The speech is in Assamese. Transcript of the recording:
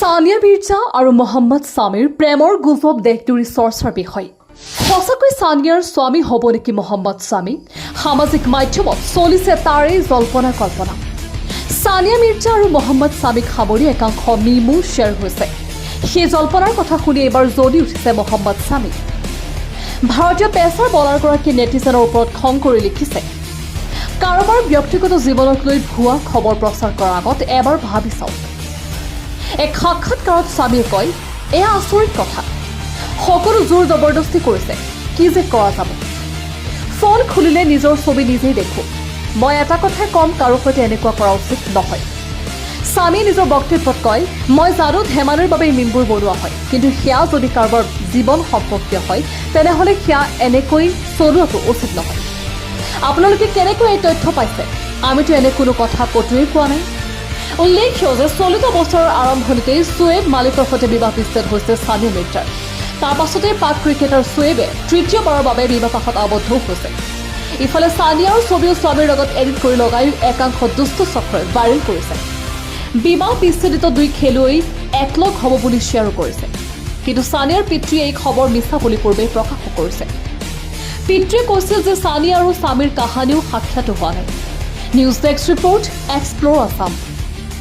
সানিয়া মিৰ্জা আৰু মহম্মদ সামিৰ প্ৰেমৰ গুজব দেশজুৰি চৰ্চাৰ বিষয়। সঁচাকৈ সানিয়াৰ স্বামী হ'ব নেকি মহম্মদ সামি? সামাজিক মাধ্যমত চলিছে তাৰেই জল্পনা কল্পনা। সানিয়া মিৰ্জা আৰু মহম্মদ সামিক সামৰি একাংশ মিমো শ্বেয়াৰ হৈছে। সেই জল্পনাৰ কথা শুনি এইবাৰ জ্বলি উঠিছে মহম্মদ সামি। ভাৰতীয় পেচাৰ বলাৰগৰাকীয়ে নেটিজেনৰ ওপৰত খং কৰি লিখিছে, কাৰোবাৰ ব্যক্তিগত জীৱনক লৈ ভুৱা খবৰ প্ৰচাৰ কৰাৰ আগত এবাৰ ভাবি চাওক। এক সাক্ষাৎকাৰত স্বামীয়ে কয়, এয়া আচৰিত কথা, সকলো জোৰ জবৰদস্তি কৰিছে, কি যে কৰা যাব। ফোন খুলিলে নিজৰ ছবি নিজেই দেখো। মই এটা কথাই কম, কাৰো সৈতে এনেকুৱা কৰা উচিত নহয়। স্বামীয়ে নিজৰ বক্তব্যত কয়, মই জানো ধেমালিৰ বাবে মিমবোৰ বনোৱা হয়, কিন্তু সেয়া যদি কাৰোবাৰ জীৱন সম্পৰ্কীয় হয় তেনেহ'লে সেয়া এনেকৈ চলোৱাটো উচিত নহয়। আপোনালোকে কেনেকৈ এই তথ্য পাইছে? আমিতো এনে কোনো কথা কটোৱেই কোৱা নাই। উল্লেখ্য যে চলিত বছৰৰ আৰম্ভণিতেই শোয়েব মালিকৰ সৈতে বিবাহ বিচ্ছেদ হৈছে সানিয়া মিৰ্জাৰ। তাৰ পাছতে পাক ক্ৰিকেটাৰ শোয়েবে তৃতীয়বাৰৰ বাবে বিবাহপাশত আবদ্ধ হৈছে। ইফালে সানিয়াৰ ছবিও স্বামীৰ লগত এডিট কৰি লগাই একাংশ দুষ্ট চক্ৰই ভাইৰেল কৰিছে। বিবাহ বিচ্ছেদিত দুই খেলুৱৈ একলগ হ'ব বুলি শ্বেয়াৰো কৰিছে। কিন্তু সানিয়াৰ পিতৃয়ে এই খবৰ মিছা বুলি পূৰ্বে প্ৰকাশ কৰিছে। পিতৃয়ে কৈছিল যে সানিয়া আৰু স্বামীৰ কাহানিও সাক্ষাৎ হোৱা নাই। News desk report, explore Assam.